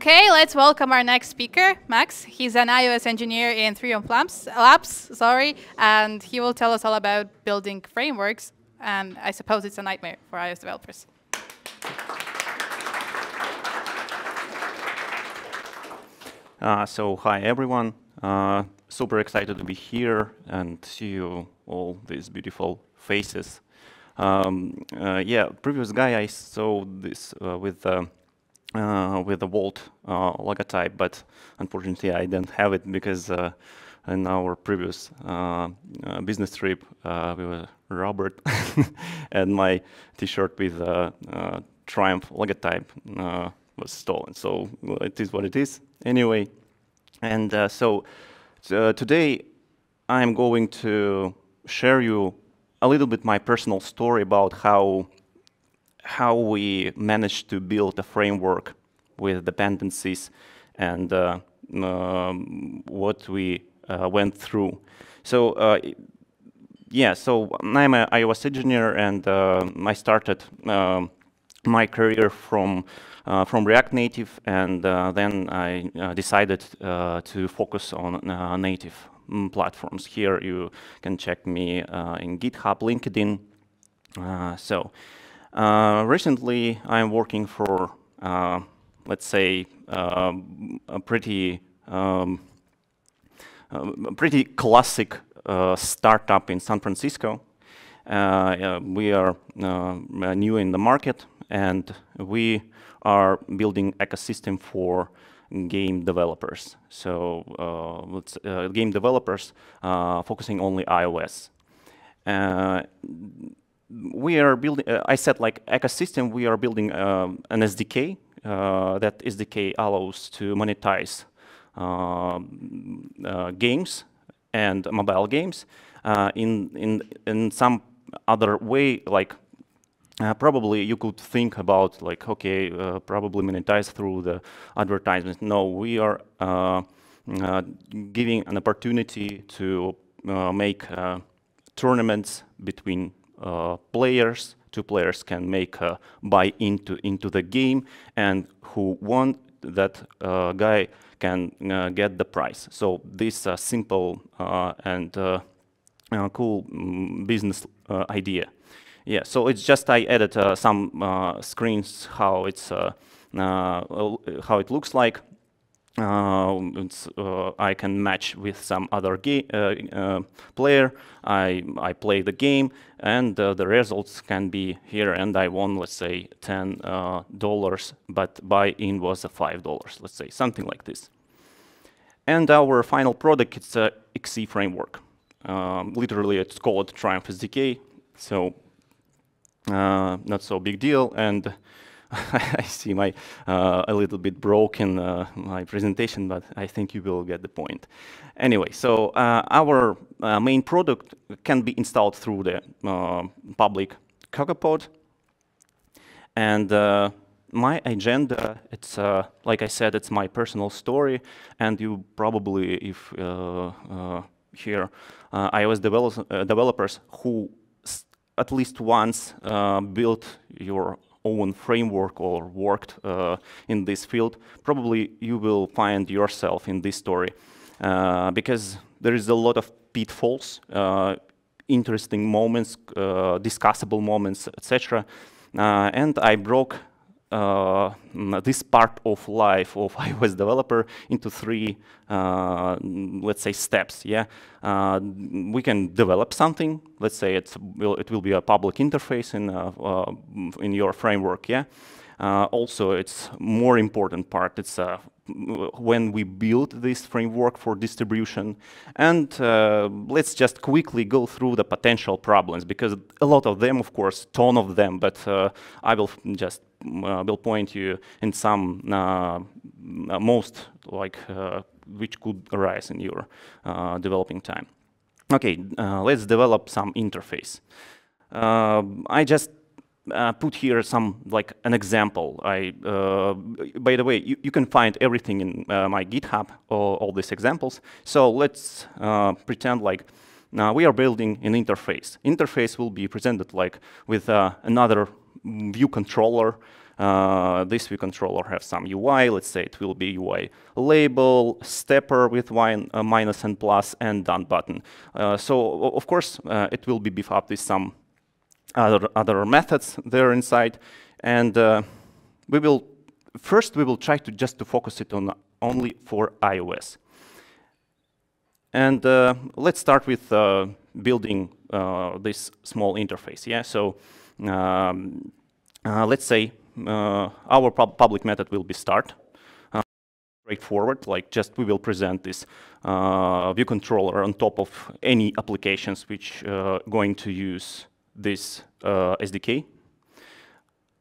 Okay, let's welcome our next speaker, Max. He's an iOS engineer in 3on Labs, and he will tell us all about building frameworks, and I suppose it's a nightmare for iOS developers. So hi everyone, super excited to be here and see you all these beautiful faces. Yeah, previous guy I saw this with the Volt logotype, but unfortunately I didn't have it because in our previous business trip we were Robert and my T-shirt with Triumph logotype was stolen. So well, it is what it is. Anyway, and today I'm going to share you a little bit my personal story about how we managed to build a framework with dependencies and what we went through. So yeah, so I'm an iOS engineer, and I started my career from React Native, and then I decided to focus on native platforms. Here you can check me in GitHub, LinkedIn. Recently I'm working for, let's say, a pretty classic startup in San Francisco. We are new in the market, and we are building ecosystem for game developers. So game developers focusing only iOS. We are building, I said like ecosystem, we are building an SDK. That SDK allows to monetize games and mobile games in some other way, like probably you could think about like, okay, probably monetize through the advertisements. No, we are giving an opportunity to make tournaments between players. Two players can make a buy into the game, and who won, that guy can get the prize. So this simple and cool business idea. Yeah, so it's just I added some screens how it looks like. I can match with some other player. I play the game, and the results can be here. And I won, let's say, $10, but buy-in was $5. Let's say something like this. And our final product is a XC framework. Literally, it's called Triumph SDK. So not so big deal. And I see my a little bit broken my presentation, but I think you will get the point. Anyway, so our main product can be installed through the public CocoaPod, and my agenda, it's like I said, it's my personal story, and you probably, if hear iOS developers who at least once built your own framework or worked in this field, probably you will find yourself in this story because there is a lot of pitfalls, interesting moments, discussable moments, etc. And I broke this part of life of iOS developer into three, let's say, steps. Yeah, we can develop something. Let's say it will be a public interface in your framework. Yeah. Also, it's more important part. It's when we build this framework for distribution. And let's just quickly go through the potential problems, because a lot of them, of course, ton of them, but I will just will point you in some most like which could arise in your developing time. Okay, let's develop some interface. I just put here some like an example. By the way, you can find everything in my GitHub, all these examples. So let's pretend like we are building an interface. Interface will be presented like with another view controller, this view controller have some UI. Let's say it will be UI label, stepper with minus and plus, and done button. So of course it will be beefed up with some other methods there inside, and we will try to just to focus it on only for iOS. And let's start with building this small interface. Yeah, so let's say our public method will be start. Straightforward, like just we will present this view controller on top of any applications which going to use this SDK.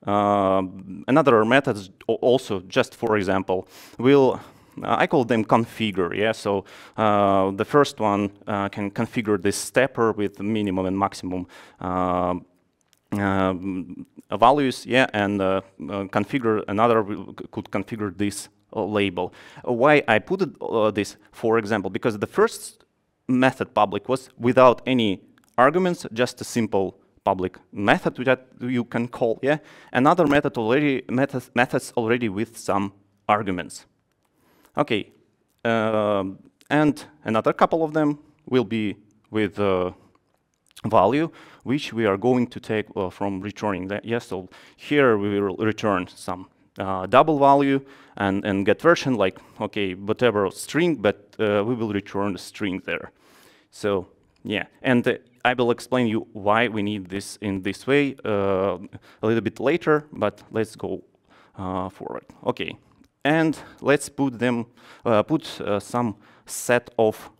Another method also, just for example, will I call them configure. Yeah, so the first one can configure this stepper with minimum and maximum values. Yeah, and configure another could configure this label. Why I put this, for example, because the first method public was without any arguments, just a simple public method that you can call. Yeah, another method methods already with some arguments. Okay, and another couple of them will be with value, which we are going to take from returning that. Yes, so here we will return some double value and get version, like, okay, whatever string, but we will return the string there. So yeah, and I will explain you why we need this in this way a little bit later, but let's go forward. Okay. And let's put them some set of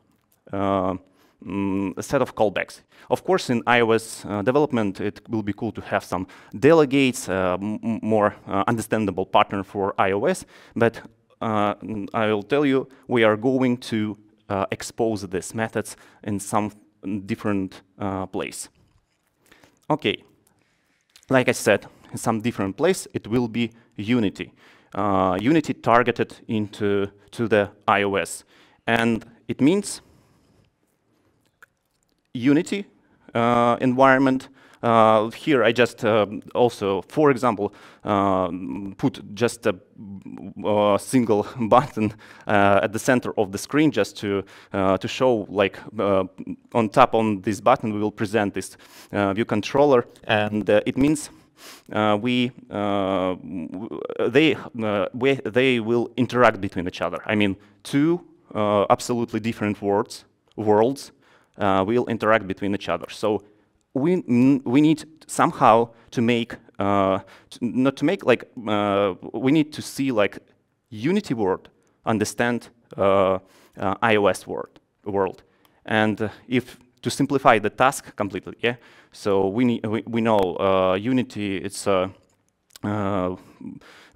callbacks. Of course, in iOS development, it will be cool to have some delegates, more understandable pattern for iOS. But I will tell you, we are going to expose these methods in some different place. Okay, like I said, in some different place, it will be Unity. Unity targeted to the iOS, and it means Unity environment. Here I just also, for example, put just a single button at the center of the screen, just to show, like, on top on this button we will present this view controller, and it means they will interact between each other. I mean, two absolutely different worlds will interact between each other. So we need somehow to make we need to see, like, Unity world understand iOS world, and if to simplify the task completely, yeah. So we know Unity. It's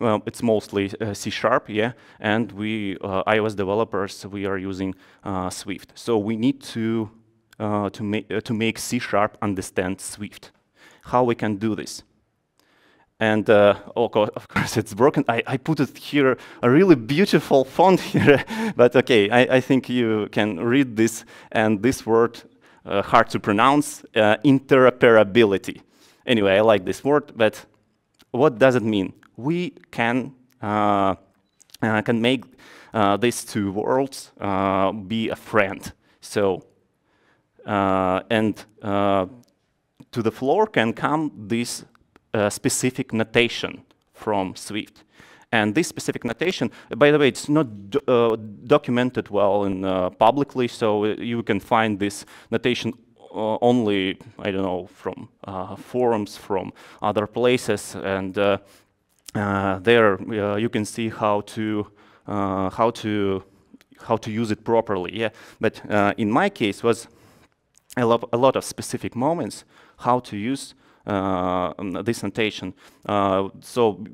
well, it's mostly C#, yeah, and we iOS developers, we are using Swift. So we need to make C# understand Swift. How we can do this? And of course, it's broken. I put it here, a really beautiful font here, but okay, I think you can read this, and this word, hard to pronounce, interoperability. Anyway, I like this word, but what does it mean? We can make these two worlds be a friend. So, and to the floor can come this specific notation from Swift. And this specific notation, by the way, it's not documented well in publicly, so you can find this notation only, I don't know, from forums, from other places, and there you can see how to use it properly. Yeah, but in my case was a lot of specific moments how to use this notation. So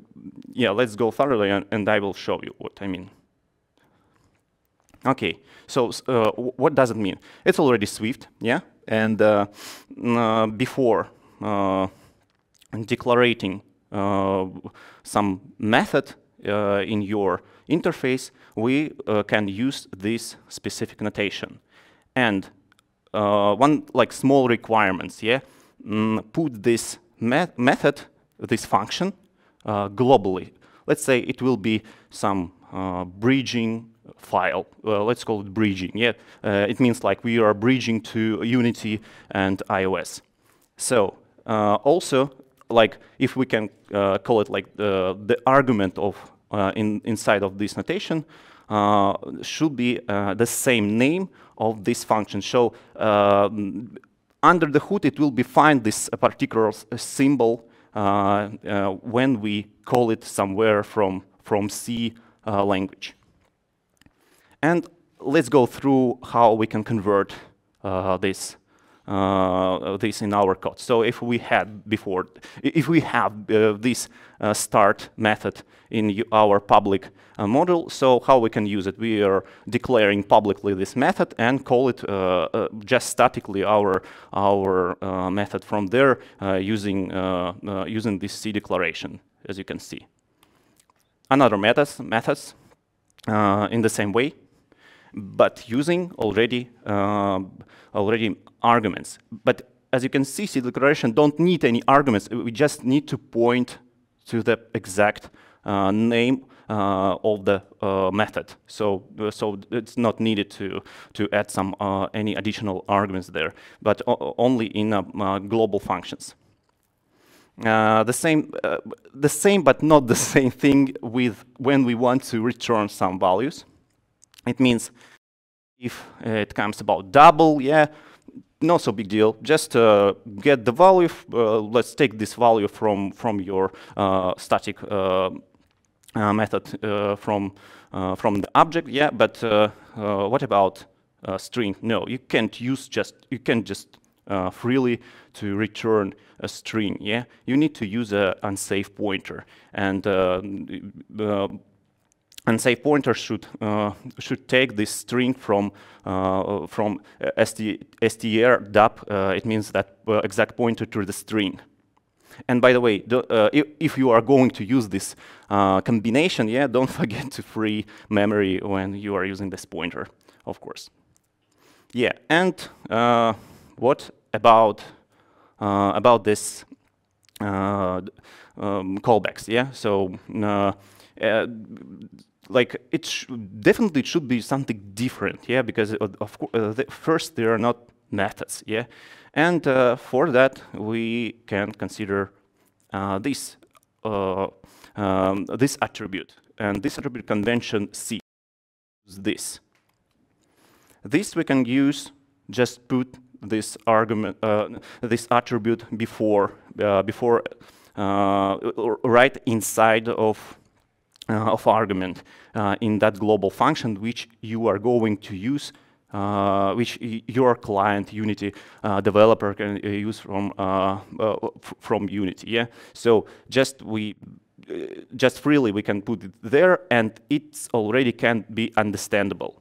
yeah, let's go thoroughly, and I will show you what I mean. Okay, so what does it mean? It's already Swift, yeah, and before declaring some method in your interface, we can use this specific notation. And one, like, small requirements, yeah. Put this method, this function, globally. Let's say it will be some bridging file. Let's call it bridging. Yeah, it means like we are bridging to Unity and iOS. So also, like if we can call it like the argument of inside of this notation should be the same name of this function. So under the hood, it will be find this particular symbol when we call it somewhere from C language. And let's go through how we can convert this in our code. So if we had before, if we have this start method in our public module, so how we can use it? We are declaring publicly this method and call it just statically our method from there using this C declaration, as you can see. Another methods in the same way, but using already arguments. But as you can see, C declaration don't need any arguments. We just need to point to the exact name of the method. So it's not needed to add some any additional arguments there, but only in global functions. The same, but not the same thing with when we want to return some values. It means if it comes about double, yeah, not so big deal. Just get the value. Let's take this value from your static method from the object. Yeah, but what about string? No, you can't just freely to return a string. Yeah, you need to use an unsafe pointer, and unsafe pointer should take this string from str dub. It means that exact pointer to the string. And by the way, if you are going to use this combination, yeah, don't forget to free memory when you are using this pointer, of course. Yeah, and what about this callbacks? Yeah, so like definitely it should be something different. Yeah, because of course first they are not methods. Yeah, and for that we can consider this attribute, and this attribute convention C. This we can use. Just put this argument, this attribute before right inside of argument in that global function which you are going to use, which your client Unity developer can use from Unity. Yeah. So just freely we can put it there, and it's already can be understandable.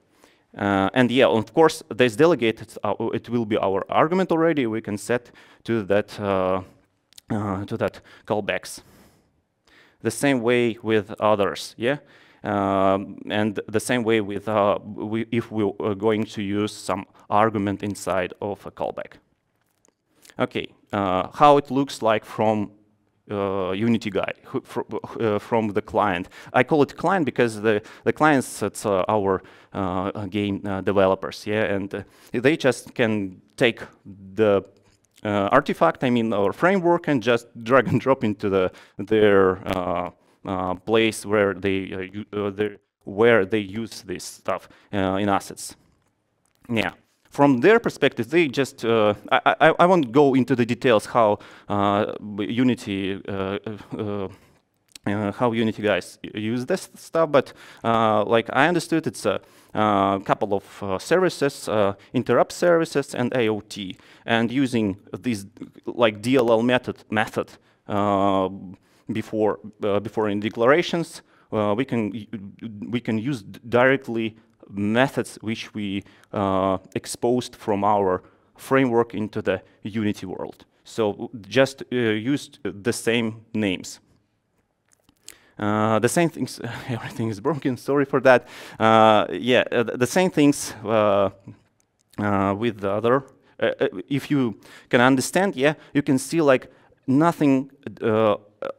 And yeah, of course, this delegate, it will be our argument already. We can set to that callbacks. The same way with others, yeah, and the same way with if we are going to use some argument inside of a callback. Okay, how it looks like from Unity guy, from the client. I call it client because the clients, it's our game developers, yeah, and they just can take the artifact, I mean our framework, and just drag and drop into their place where they use this stuff in assets. Yeah. From their perspective, they just, I won't go into the details how Unity guys use this stuff, but like I understood, it's a couple of services, interrupt services and AOT, and using this like DLL method before in declarations, we can use directly methods which we exposed from our framework into the Unity world. So just used the same names. The same things, everything is broken, sorry for that. Yeah, the same things with the other. If you can understand, yeah, you can see like nothing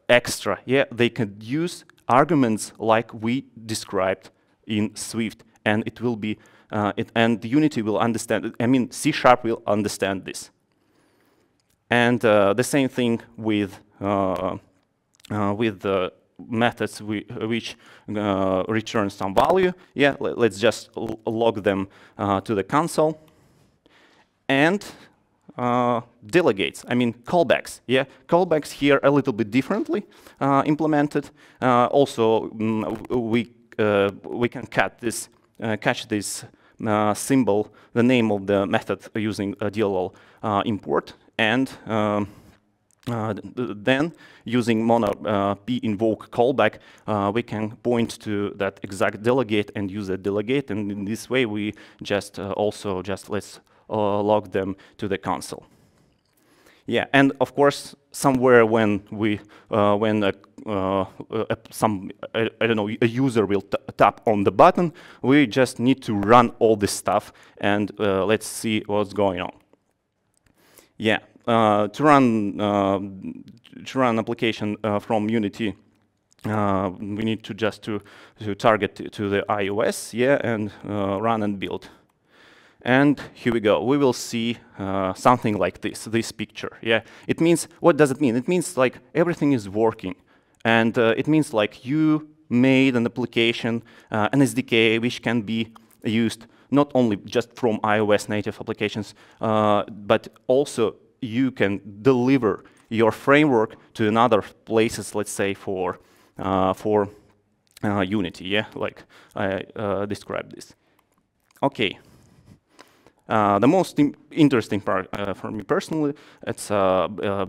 extra. Yeah, they can use arguments like we described in Swift, and it will be and Unity will understand. I mean, C# will understand this. And the same thing with the methods which return some value. Yeah, let's just log them to the console. And delegates, I mean callbacks. Yeah, callbacks here a little bit differently implemented. Also, we can catch this symbol, the name of the method using a DLL import, and then using mono p invoke callback, we can point to that exact delegate and use a delegate, and in this way we just let's log them to the console. Yeah, and of course, somewhere when we I don't know, a user will tap on the button, we just need to run all this stuff, and let's see what's going on. Yeah, to run application from Unity, we need to just to target to the iOS, yeah, and run and build. And here we go. We will see something like this picture. Yeah, it means, what does it mean? It means like everything is working, and it means like you made an application, an SDK, which can be used not only just from iOS native applications, but also you can deliver your framework to another places. Let's say for Unity. Yeah, like I described this. Okay. The most interesting part for me personally, it's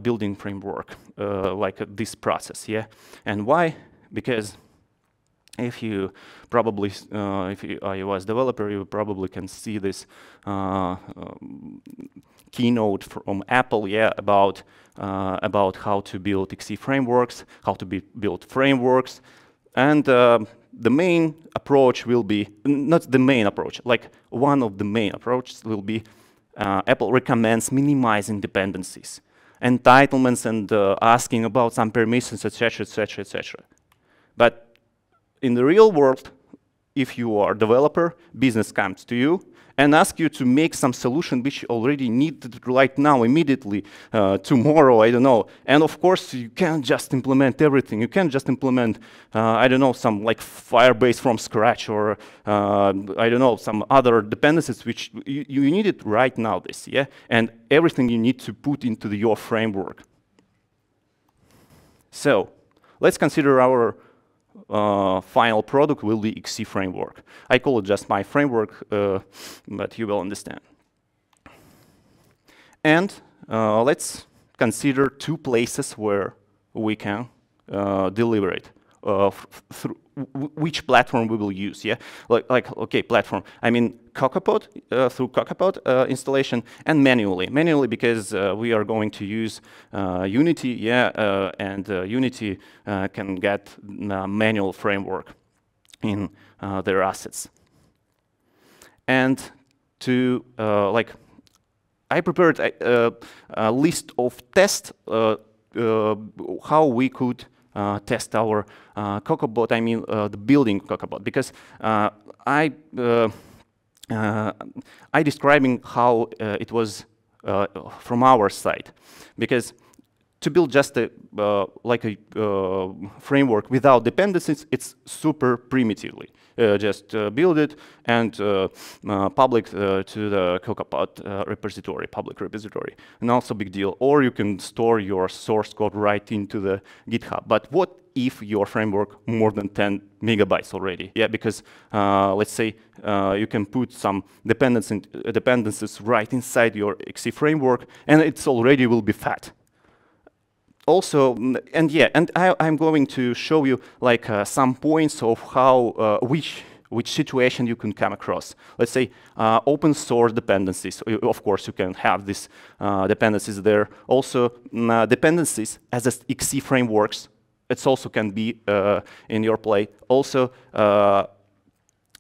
building framework, like this process, yeah. And why? Because if you probably, if you're iOS developer, you probably can see this keynote from Apple, yeah, about how to build XC frameworks, how to build frameworks, and the main approach will be, not the main approach, like one of the main approaches will be Apple recommends minimizing dependencies, entitlements, and asking about some permissions, etc., etc., etc. But in the real world, if you are a developer, business comes to you and asks you to make some solution which you already need right now, immediately, tomorrow, I don't know. And of course, you can't just implement everything. You can't just implement, I don't know, some like Firebase from scratch, or I don't know, some other dependencies which you need it right now, this, yeah? And everything you need to put into your framework. So let's consider our final product will be XC framework. I call it just my framework, but you will understand. And let's consider two places where we can deliver it. Through which platform we will use, yeah? Like okay, platform. I mean, Cocopod, through Cocopod installation, and manually because we are going to use Unity, yeah, and Unity can get manual framework in their assets. And to like, I prepared a list of tests how we could test our Cocopod, I mean the building Cocopod, because I describing how it was from our side, because to build just a like a framework without dependencies, it's super primitively. Just build it and public to the Cocopod repository, public repository, and also big deal. Or you can store your source code right into the GitHub. But what if your framework more than 10 megabytes already? Yeah, because let's say you can put some dependencies right inside your XC framework, and it's already will be fat. Also, and yeah, and I'm going to show you like some points of how which situation you can come across. Let's say open source dependencies. Of course, you can have these dependencies there. Also, dependencies as XC frameworks. It also can be in your play. Also,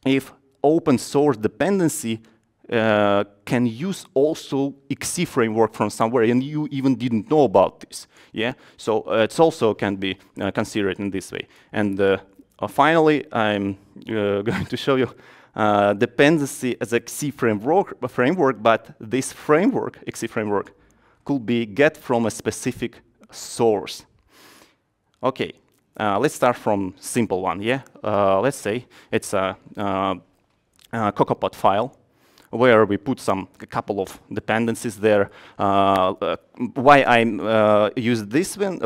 if open source dependency can use also XC framework from somewhere, and you even didn't know about this. Yeah, so it's also can be considered in this way. And finally, I'm going to show you dependency as a XC framework, but this framework, XC framework, could be get from a specific source. Okay, let's start from simple one. Yeah, let's say it's a CocoaPod file where we put a couple of dependencies there. Why I use this one,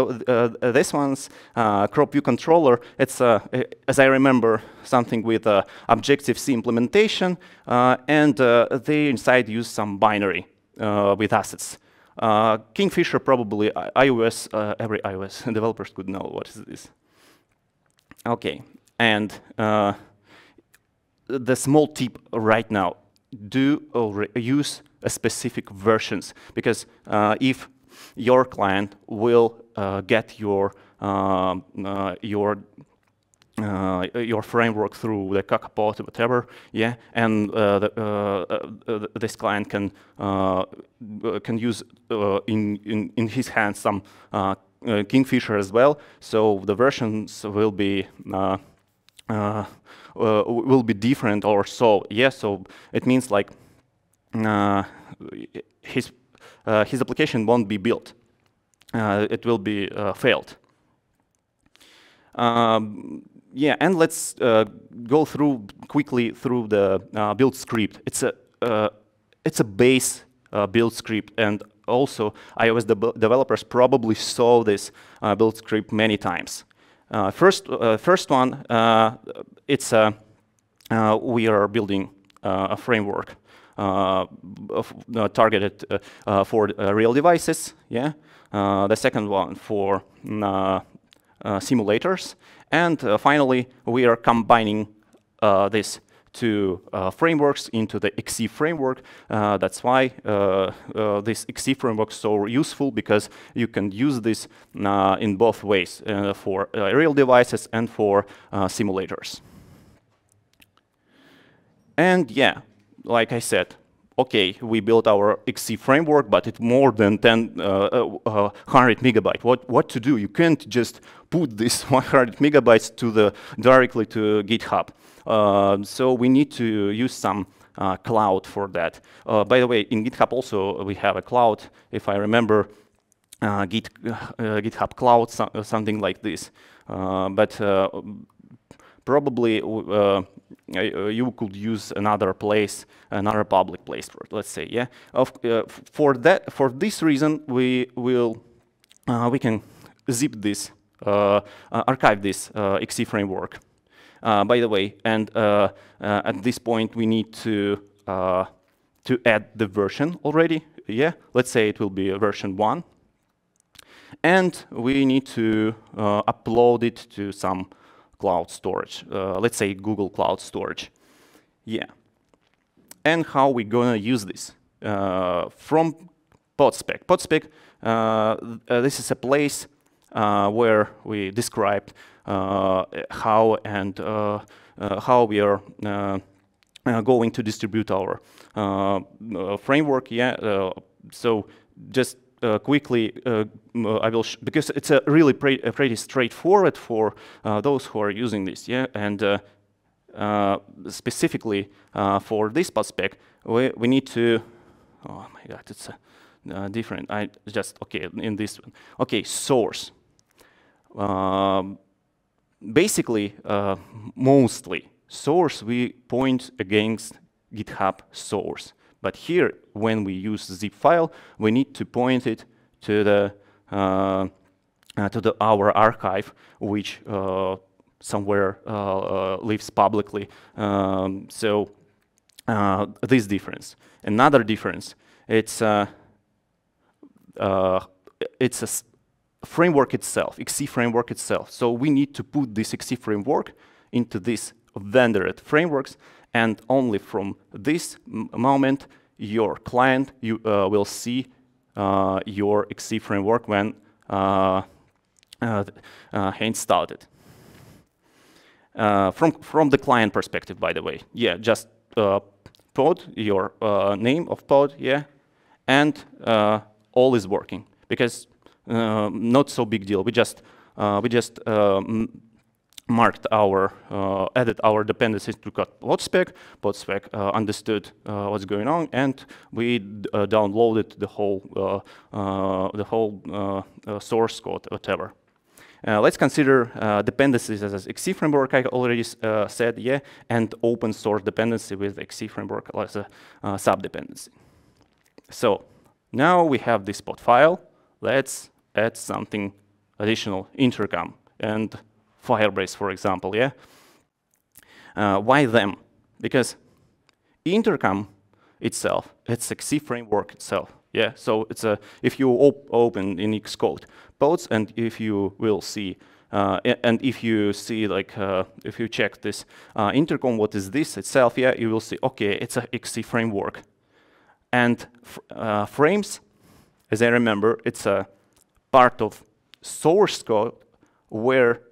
this one's crop view controller. It's as I remember, something with Objective-C implementation, and they inside use some binary with assets. Kingfisher probably iOS. Every iOS developers could know what is this. Okay, and the small tip right now: do use a specific versions, because if your client will get your framework through the CocoaPod, whatever, yeah, and this client can use in his hands some Kingfisher as well. So the versions will be different or so. Yeah, so it means like his application won't be built. It will be failed. Yeah, and let's go quickly through the build script. It's a base build script, and also iOS developers probably saw this build script many times. First one, it's we are building a framework targeted for real devices. Yeah, the second one for simulators, and finally we are combining this two frameworks into the XC framework. That's why this XC framework is so useful, because you can use this in both ways, for real devices and for simulators. And yeah, like I said, okay, we built our XC framework, but it's more than 100 megabytes. What to do? You can't just put this 100 megabytes directly to GitHub. So we need to use some cloud for that. By the way, in GitHub also we have a cloud. If I remember, GitHub Cloud, something like this. But probably you could use another place, another public place, let's say. Yeah. For this reason, we can zip this, archive this XC framework. By the way, and at this point we need to add the version already. Yeah, let's say it will be a version 1, and we need to upload it to some cloud storage. Let's say Google Cloud Storage. Yeah, and how we gonna use this? From Podspec. Podspec, this is a place where we described how we are going to distribute our framework. Yeah, so just quickly, I will, because it's a really pretty straightforward for those who are using this. Yeah, and specifically for this Podspec, we need to. Oh my God, it's different. I just in this one. Okay, source. Basically, mostly source we point against GitHub source. But here, when we use zip file, we need to point it to our archive, which somewhere lives publicly. So this difference. Another difference. It's a framework itself, XC framework itself. So we need to put this XC framework into this vendored frameworks, and only from this moment your client will see your XC framework when he installed it. From the client perspective, by the way, yeah, just pod, your name of pod, yeah, and all is working because not so big deal. We just marked our added our dependencies to podspec. Podspec understood what's going on, and we downloaded the whole source code, whatever. Let's consider dependencies as XC framework. I already said, yeah, and open source dependency with XC framework as a sub-dependency. So now we have this pod file. Let's add something additional, intercom and Firebase, for example, yeah? Why them? Because intercom itself, it's XC framework itself, yeah? So it's if you open in Xcode pods, and if you will see, and if you see, like, if you check this intercom, what is this itself, yeah, you will see, okay, it's a XC framework. And frames, as I remember, it's a part of source code where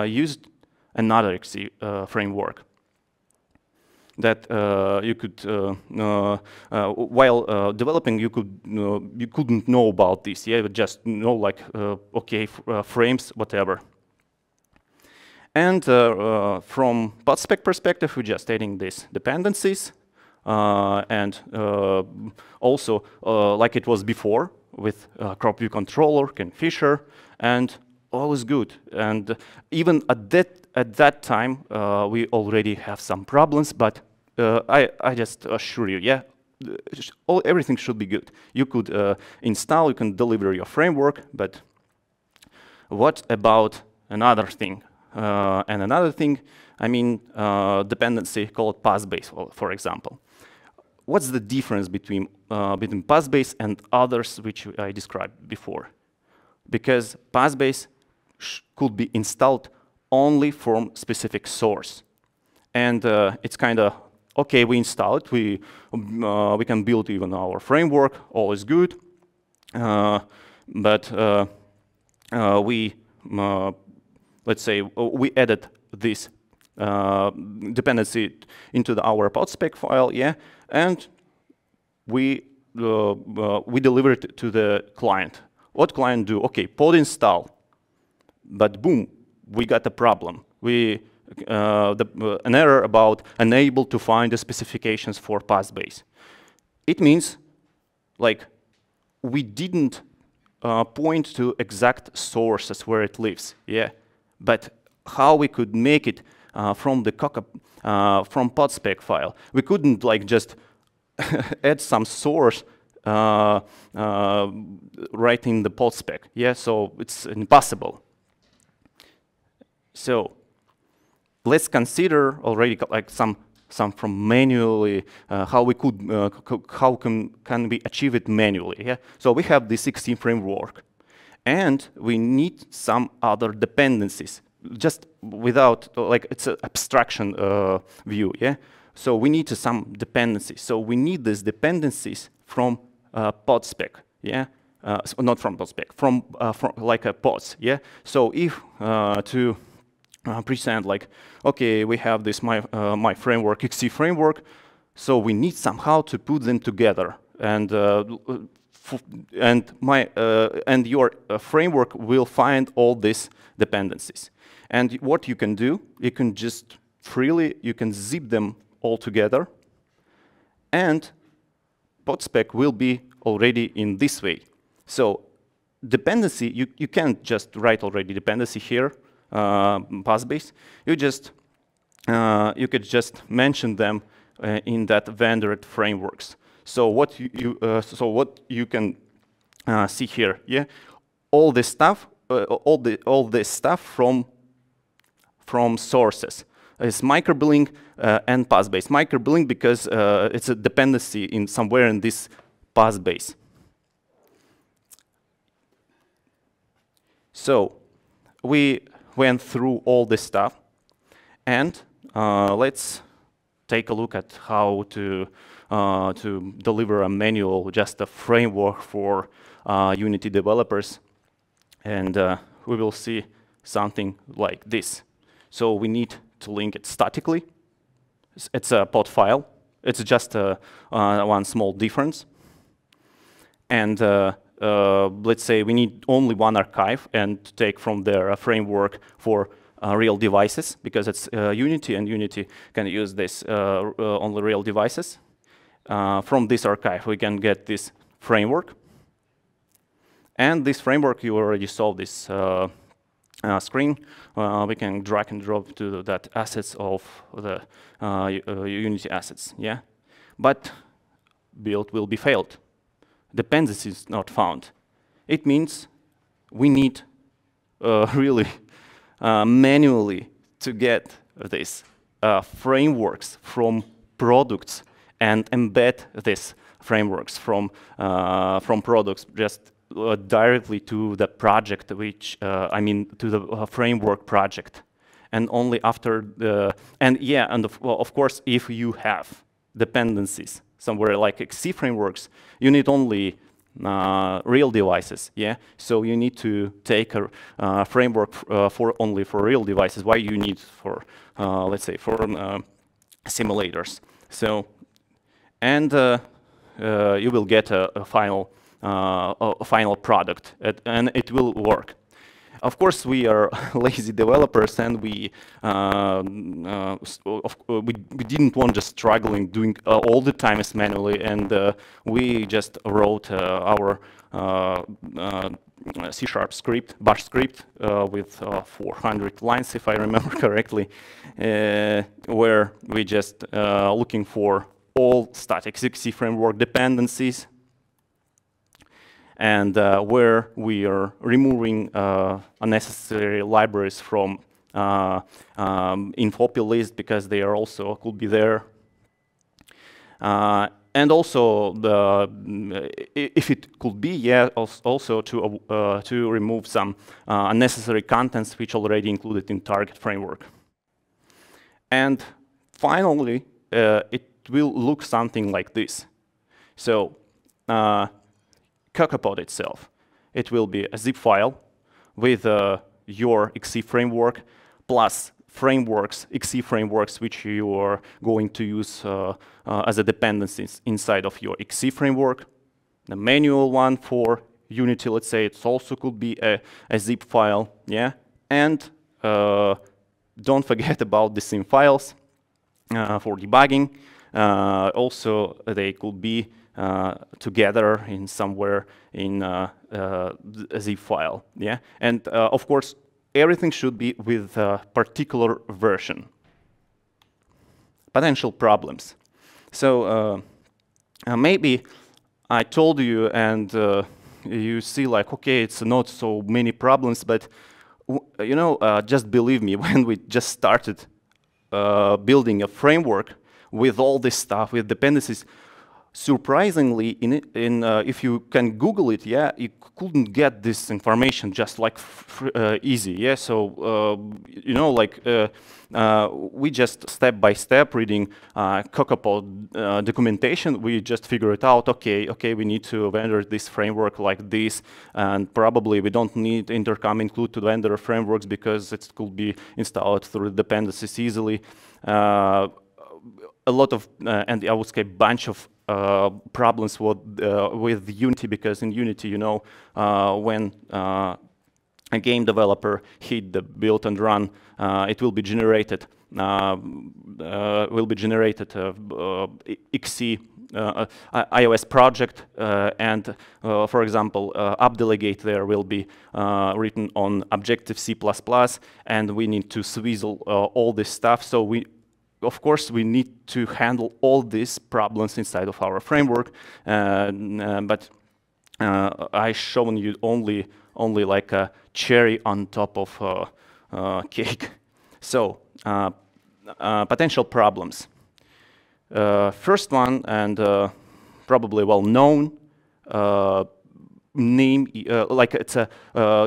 used another XC framework that you could, while developing, you couldn't know about this. Yeah, but just know, like, okay, frames, whatever. And from podspec perspective, we're just adding these dependencies, and also like it was before with crop view controller, Kingfisher, and all is good. And even at that time, we already have some problems, but I just assure you, yeah, everything should be good. You could install, you can deliver your framework, but what about another thing? And another thing, I mean, dependency called passbase, for example. What's the difference between passbase and others which I described before? Because passbase could be installed only from specific source, and it's kind of okay. We install it. We can build even our framework. All is good, but we let's say we added this dependency into our podspec file, yeah, and we deliver it to the client. What client do? Okay, pod install. But boom, we got a problem. An error about unable to find the specifications for passbase. It means, like, we didn't point to exact sources where it lives, yeah. But how we could make it from the from podspec file? We couldn't, like, just add some source right in the podspec, yeah. So it's impossible. So let's consider already, like, some from manually how we could how can we achieve it manually. Yeah. So we have this XC framework, and we need some other dependencies. Just without, like, it's an abstraction view. Yeah. So we need some dependencies. So we need these dependencies from podspec. Yeah. So not from podspec, from like a pods. Yeah. So if to present, like, okay, we have this my framework, XC framework, so we need somehow to put them together, and your framework will find all these dependencies. And what you can do, you can just freely, you can zip them all together, and podspec will be already in this way. So dependency, you can't just write already dependency here. Passbase, you could just mention them in that vendor frameworks. So what you can see here, yeah, all this stuff, all this stuff from sources is microbilling and passbase. Microbilling because it's a dependency in somewhere in this passbase. So we went through all this stuff, and let's take a look at how to deliver a manual, just a framework for Unity developers, and we will see something like this. So we need to link it statically. It's a pod file, It's just one small difference. And let's say we need only one archive and take from there a framework for real devices, because it's Unity, and Unity can use this only real devices. From this archive, we can get this framework. And this framework, you already saw this screen. We can drag and drop to that assets of the Unity assets, yeah? But build will be failed. Dependencies not found. It means we need really manually to get these frameworks from products and embed these frameworks from products just directly to the project, which I mean to the framework project, and only after the of course, if you have dependencies somewhere like XC frameworks, you need only real devices, yeah. So you need to take a framework only for real devices. Why you need for let's say for simulators? So and you will get a final product, and it will work. Of course, we are lazy developers, and we didn't want just struggling doing all the time as manually, and we just wrote our C# script, bash script with 400 lines, if I remember correctly, where we just looking for all static XC framework dependencies, and where we are removing unnecessary libraries from info list, because they are also could be there. And also, if it could be, yeah, also to remove some unnecessary contents which already included in target framework. And finally, it will look something like this. So. Cookiepot itself. It will be a zip file with your XC framework plus frameworks, XC frameworks, which you are going to use as a dependencies inside of your XC framework. The manual one for Unity, let's say, it also could be a zip file, yeah. And don't forget about the sim files for debugging. Also, they could be together in somewhere in a zip file, yeah. And of course, everything should be with a particular version. Potential problems. So maybe I told you, and you see like, okay, it's not so many problems, but you know, just believe me, when we just started building a framework with all this stuff, with dependencies, surprisingly, if you can Google it, yeah, you couldn't get this information just like easy, yeah. So you know, like we just step by step reading Cookiepot documentation, we just figure it out. Okay, we need to vendor this framework like this, and probably we don't need intercom include to vendor frameworks because it could be installed through dependencies easily. A lot of, and I would say bunch of problems with Unity, because in Unity, you know, when a game developer hit the build and run, it will be generated XC iOS project, and for example, app delegate there will be written on Objective-C++, and we need to swizzle all this stuff. So of course, we need to handle all these problems inside of our framework, but I've shown you only like a cherry on top of cake. So potential problems. First one, and probably well known, name, like it's a,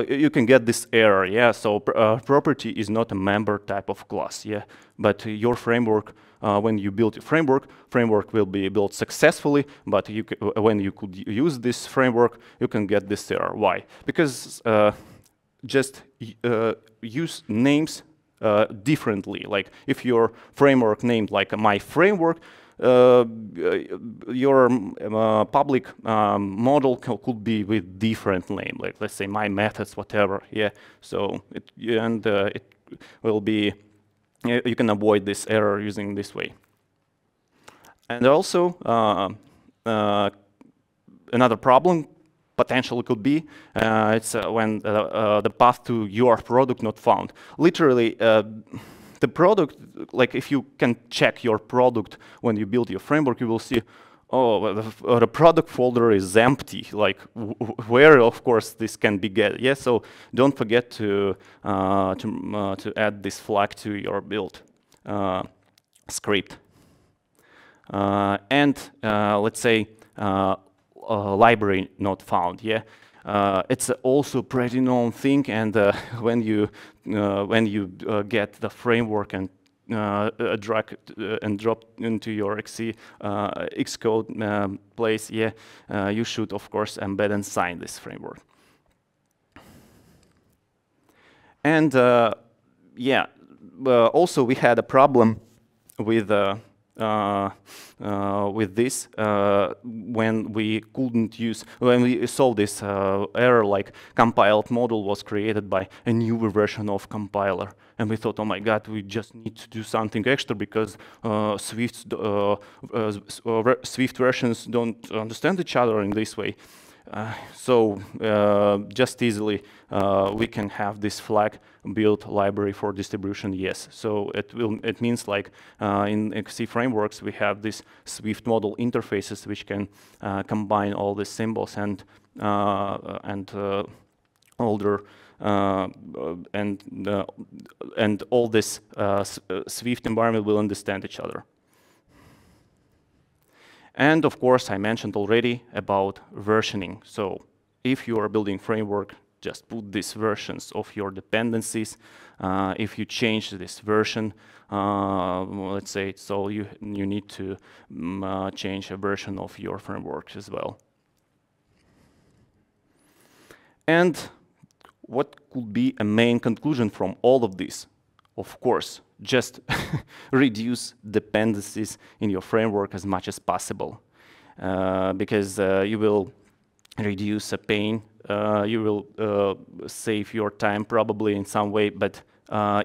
you can get this error, yeah. So property is not a member type of class, yeah. But your framework, when you build a framework will be built successfully. But when you could use this framework, you can get this error. Why? Because just use names differently. Like if your framework named like my framework, your public model could be with different name, like let's say my methods, whatever. Yeah. So it will be, you can avoid this error using this way. And also another problem potentially could be it's when the path to your product not found. Literally, the product, like if you can check your product when you build your framework, you will see, oh, the product folder is empty. Like where, of course, this can be get. Yeah, so don't forget to add this flag to your build script. And let's say library not found. Yeah, it's also pretty known thing. And when you get the framework and drag and drop into your Xcode place, yeah, you should of course embed and sign this framework. And yeah, also we had a problem with this when we solved this error, like compiled model was created by a newer version of compiler, and we thought, oh my god, we just need to do something extra because Swift versions don't understand each other in this way. So just easily we can have this flag build library for distribution, yes. So it means like in XC frameworks we have this Swift model interfaces which can combine all the symbols and older and all this Swift environment will understand each other. And of course, I mentioned already about versioning. So if you are building framework, just put these versions of your dependencies. If you change this version, let's say, so you need to change a version of your framework as well. And what could be a main conclusion from all of this? Of course, just reduce dependencies in your framework as much as possible, because you will reduce a pain, you will save your time probably in some way, but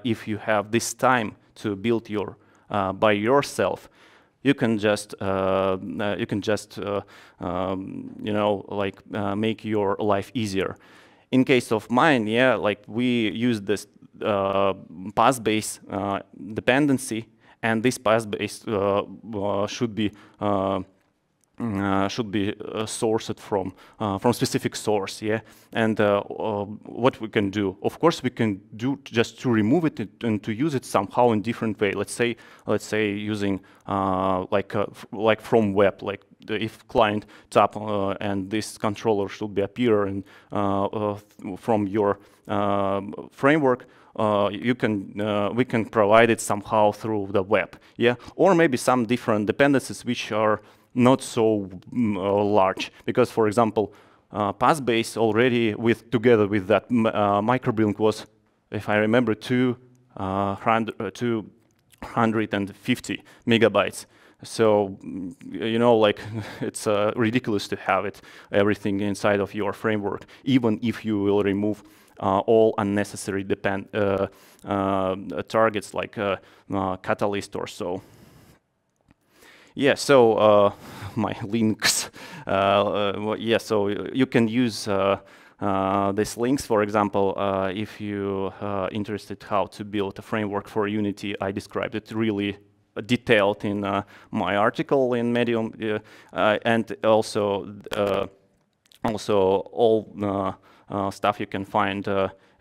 if you have this time to build your by yourself, you can just you know, like make your life easier. In case of mine, yeah, like we use this path-based dependency, and this path-based should be sourced from specific source, yeah. And what we can do, of course, we can do just to remove it and to use it somehow in different way. Let's say using like from web, like if client tap and this controller should be appear and from your framework. We can provide it somehow through the web, yeah, or maybe some different dependencies which are not so large, because for example, path-based already together with that microbrimming was, if I remember, 250 megabytes. So you know, like it's ridiculous to have everything inside of your framework, even if you will remove all unnecessary targets like Catalyst or so. Yeah, so my links. Yeah, so you can use these links, for example, if you interested how to build a framework for Unity. I described it really detailed in my article in Medium, and also all stuff you can find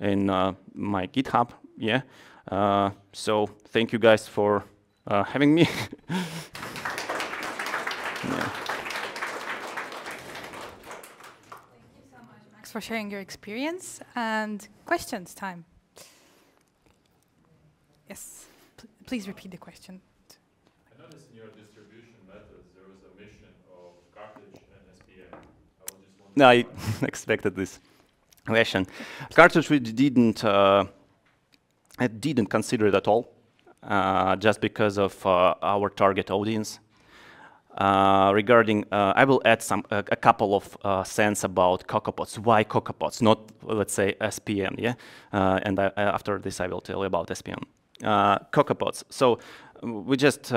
in my GitHub. Yeah. So thank you guys for having me. Yeah. Thank you so much, Max, for sharing your experience. And questions time. Yes, please repeat the question. I noticed in your distribution methods there was a mission of cartridge and SPM. I was just wondering. No, I expected this question. Cartridge we didn't consider it at all, just because of our target audience. regarding, I will add a couple of cents about CocoaPods. Why CocoaPods, not let's say SPM, yeah? And after this, I will tell you about SPM. CocoaPods. So we just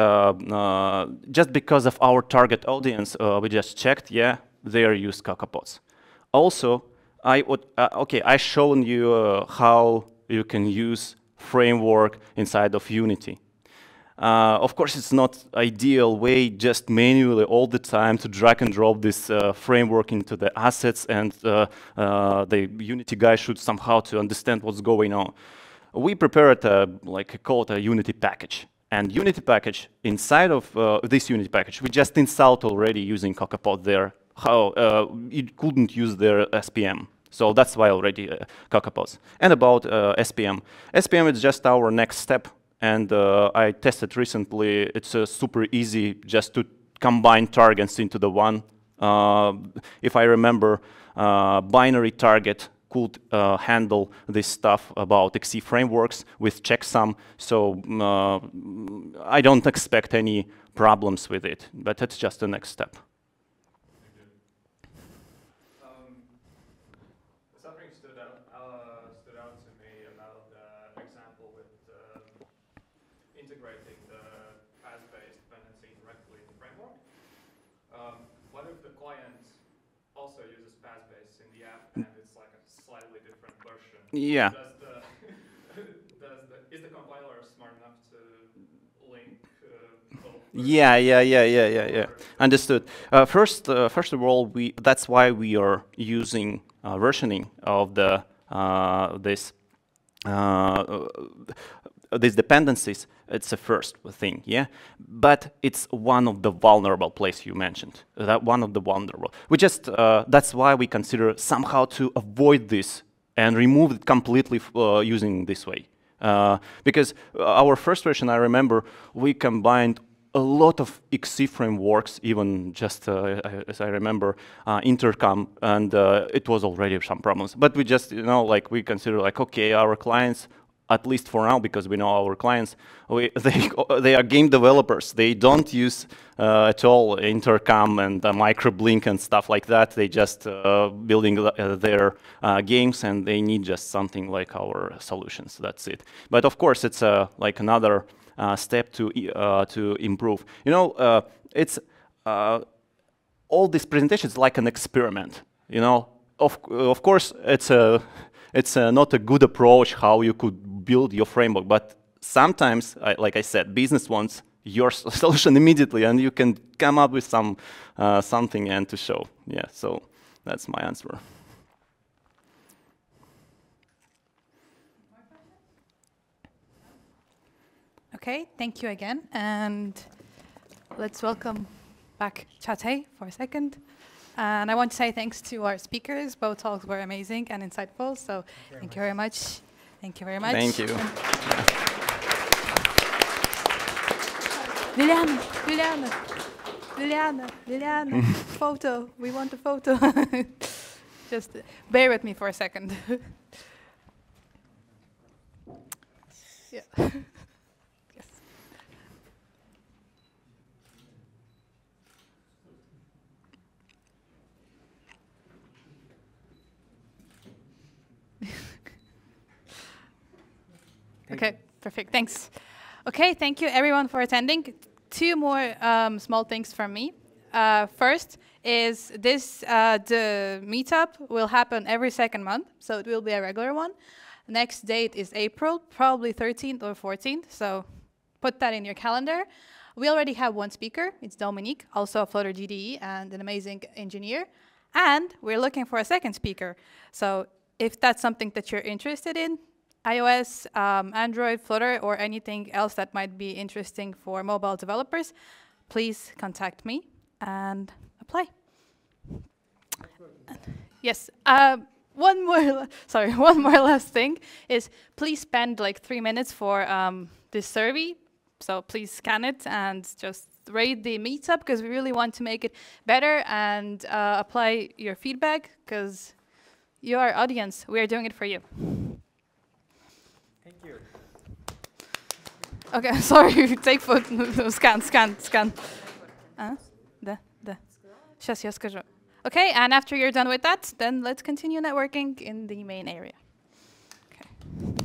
because of our target audience, we just checked, yeah, they use CocoaPods. Also, I shown you how you can use framework inside of Unity. Of course, it's not ideal way just manually all the time to drag and drop this framework into the assets, and the Unity guy should somehow to understand what's going on. We prepared call it a Unity package. And Unity package, inside of this Unity package, we just installed already using CocoaPod there. How it couldn't use their SPM. So that's why already CocoaPods. And about SPM. SPM is just our next step. And I tested recently. It's super easy just to combine targets into the one. If I remember, binary target could handle this stuff about XC frameworks with checksum. So I don't expect any problems with it. But it's just the next step. Something stood out to me about the example with integrating the path-based dependency directly in the framework. What if the client also uses path-based in the app and it's like a slightly different version? Yeah. Is the compiler smart enough to link both? Yeah. Understood. First of all, that's why we are using versioning of the these dependencies. It's the first thing, yeah. But it's one of the vulnerable places you mentioned. That one of the vulnerable. We just that's why we consider somehow to avoid this and remove it completely using this way. Because our first version, I remember, we combined a lot of XC frameworks, even just as I remember, intercom, and it was already some problems. But we just, we consider okay, our clients, at least for now, because we know our clients, they are game developers. They don't use at all intercom and microblink and stuff like that. They just building their games, and they need just something like our solutions. That's it. But of course, it's like another step to improve. It's all these presentations like an experiment. Of course, it's not a good approach how you could build your framework, but sometimes, like I said, business wants your solution immediately, and you can come up with something and to show. Yeah, so that's my answer. Okay, thank you again, and let's welcome back Chate for a second. And I want to say thanks to our speakers. Both talks were amazing and insightful, so thank you very much. Thank you very much. Thank you. Liliana, photo. We want a photo. Just bear with me for a second. Yeah. Yes. Okay, perfect. Thanks. Okay, thank you everyone for attending. Two more small things from me. First is this, the meetup will happen every second month, so it will be a regular one. Next date is April, probably 13th or 14th, so put that in your calendar. We already have one speaker, it's Dominique, also a Flutter GDE and an amazing engineer. And we're looking for a second speaker. So if that's something that you're interested in, iOS, Android, Flutter, or anything else that might be interesting for mobile developers, please contact me and apply. Yes. One more last thing is please spend like 3 minutes for this survey. So please scan it and just rate the meetup, because we really want to make it better, and apply your feedback, because you are our audience. We are doing it for you. Thank you. Okay, sorry. Take photo. Scan. Сейчас я скажу. Okay, and after you're done with that, then let's continue networking in the main area. Okay.